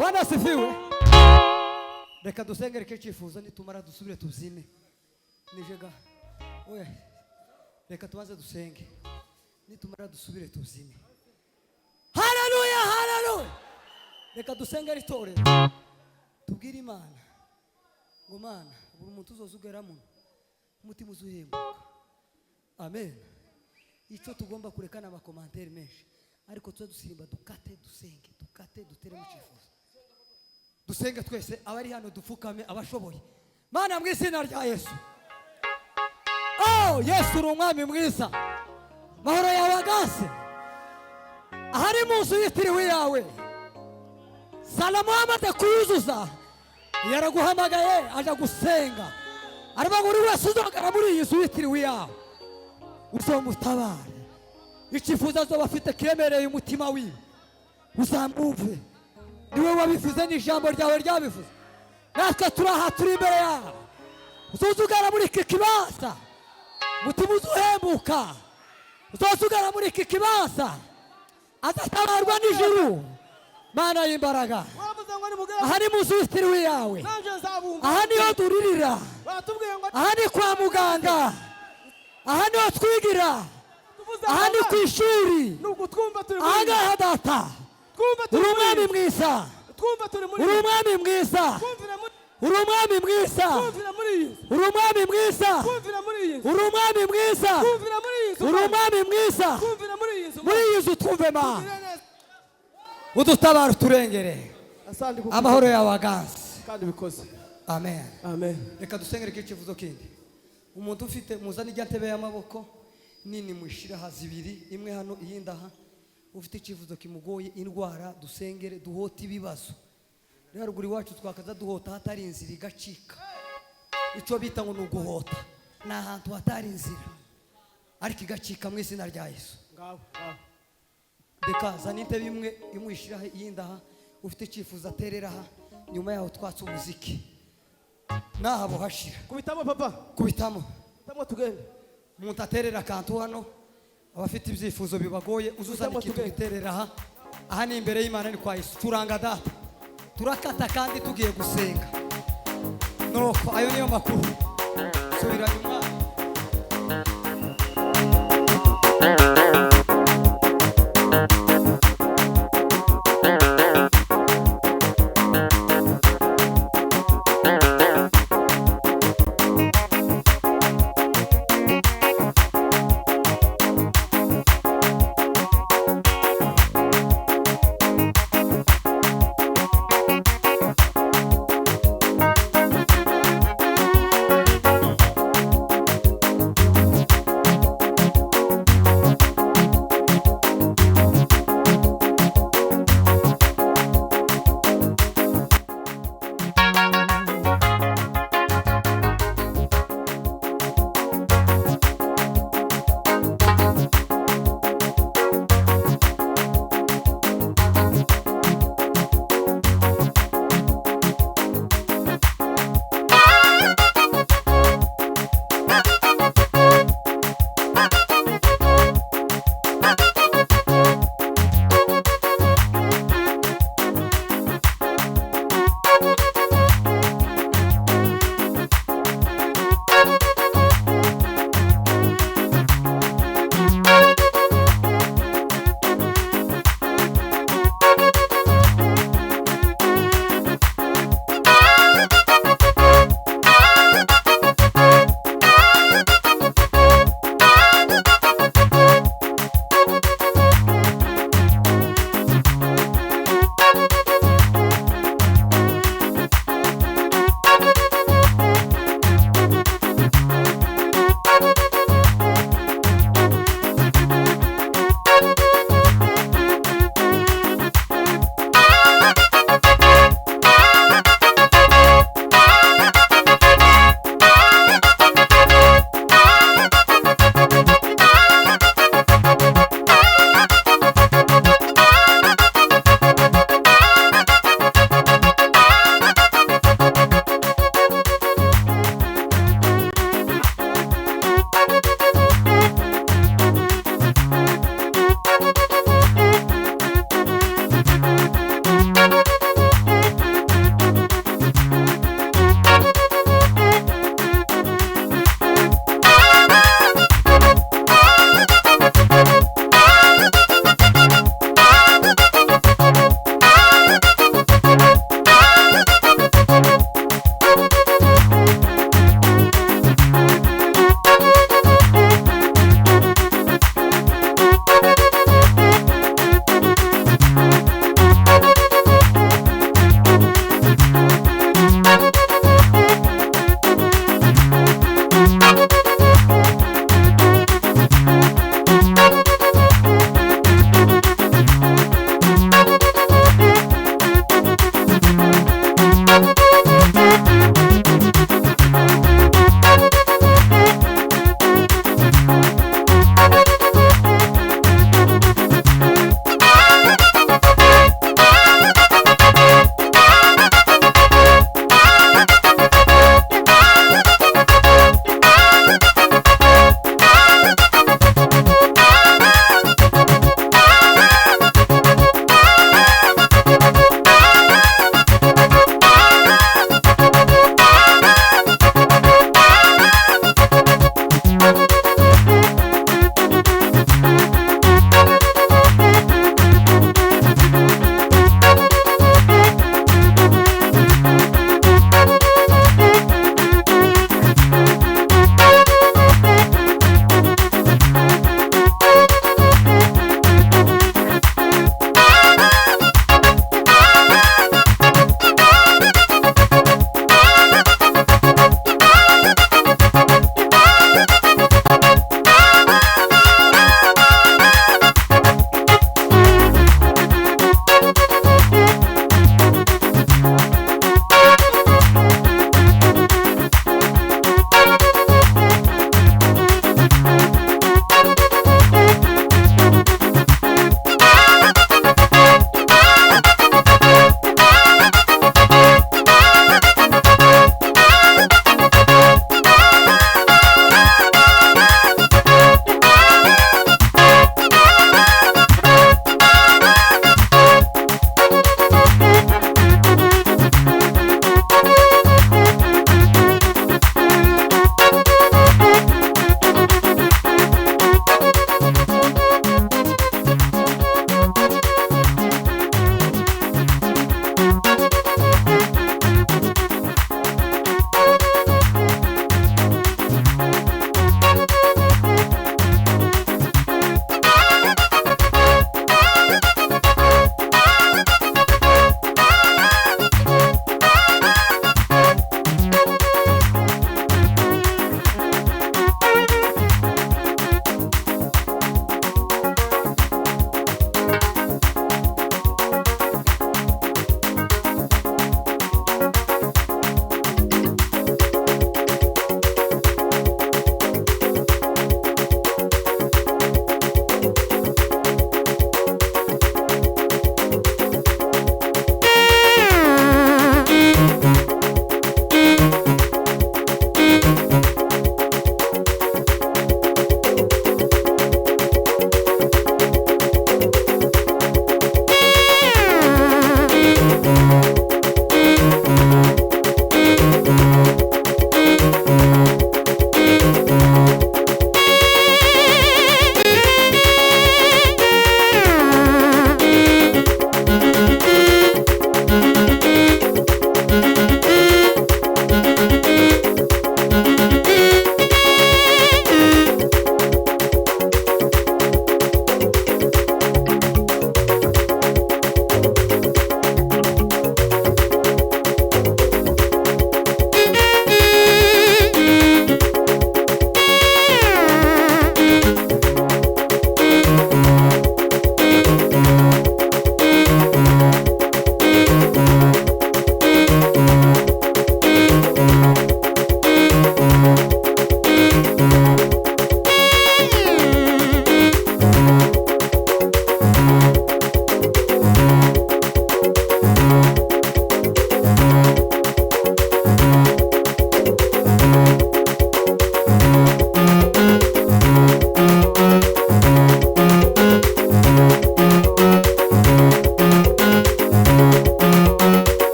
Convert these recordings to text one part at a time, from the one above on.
Bwana asifiwe. Reka dusengere ke cyifuzo nitumara dusubire tuzine. Nijega. Oya. Reka tubanze dusenge. Nitumara dusubire tuzine. Haleluya, haleluya. Reka dusengere itorero. Tubwire Imana. Ngo Mana, buri muntu uzozugeramo umutima uzuhembuka. Amen. Icyo tugomba kurekana abakomantere menshi. Ariko tuze dusirimba dukate dusenge, dukate dutere mu cyifuzo. Dusenge twese abari hano dupfukame abashoboye. Mana mu izina rya Yesu. Oh, Yesu uri umwami mwiza. Mahoro yawe agase. Ahari mu nzu yitiriwe yawe. Salomo amaze kuyuzuza. Yaraguhamagaye aje gusenga. Araba nguri wese uzogara muri iyi nzu yitiriwe yawe. Uzomutabare. Ikifuza zo bafite kiremereye umutima wiwe. Uzamwumve. Niwe wabivuze n'ijambo ryawe ryabivuze. Natwe turaha turi imbere yawe. Uzozugara muri iki kibanza. Mutima uzuhembuka. Uzozugara muri iki kibanza. Azatabarwa n'ijuru. Mana y'imbaraga. Aha ni mu nzu yitiriwe yawe. Aha niho duririra. Aha ni kwa muganga. Aha niho twigira. Aha ni ku ishuri. Aha ngaha data. Uri umwami mwiza. Uri umwami mwiza. Uri umwami mwiza. Uri umwami mwiza. Uri umwami mwiza. Uri umwami mwiza. Muri iyi nzu twumve ma. Udutabara uturengere. Amahoro yawe aganze. Kandi bikoze. Amen. Amen. Reka dusengere iki kivuzo kindi. Umuntu ufite muzana ijya ntebe y'amaboko nini mwishira hazibiri imwe hano iyindi aha. Ufite ikivuzo kimugoye indwara dusengere duhota ibibazo. Rero guri wacu twakaza duhota hatari inzira igacika. Ico bita ngo nuguhota. Na ahantu hatari inzira. Ariko igacika mu izina rya Yesu. Ngabo. Deka zanite bimwe imwishira iyindi aha. Ufite ikifuzo aterera aha. Nyuma yaho twatse umuziki. Nahabo hashira. Kubitamo papa. Kubitamo. Tamo tugende. Umuntu aterera kantu hano. Abafite ibyifuzo bibagoye uzuzana ikintu giterera aha. Aha ni imbere y'Imana ni kwa Yesu. Turanga data. Turakata kandi tugiye gusenga. Nuko ayo niyo makuru. Subira nyuma.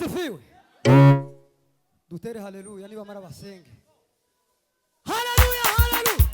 asifiwe. Dutere haleluya niba mara basenge. Haleluya, haleluya.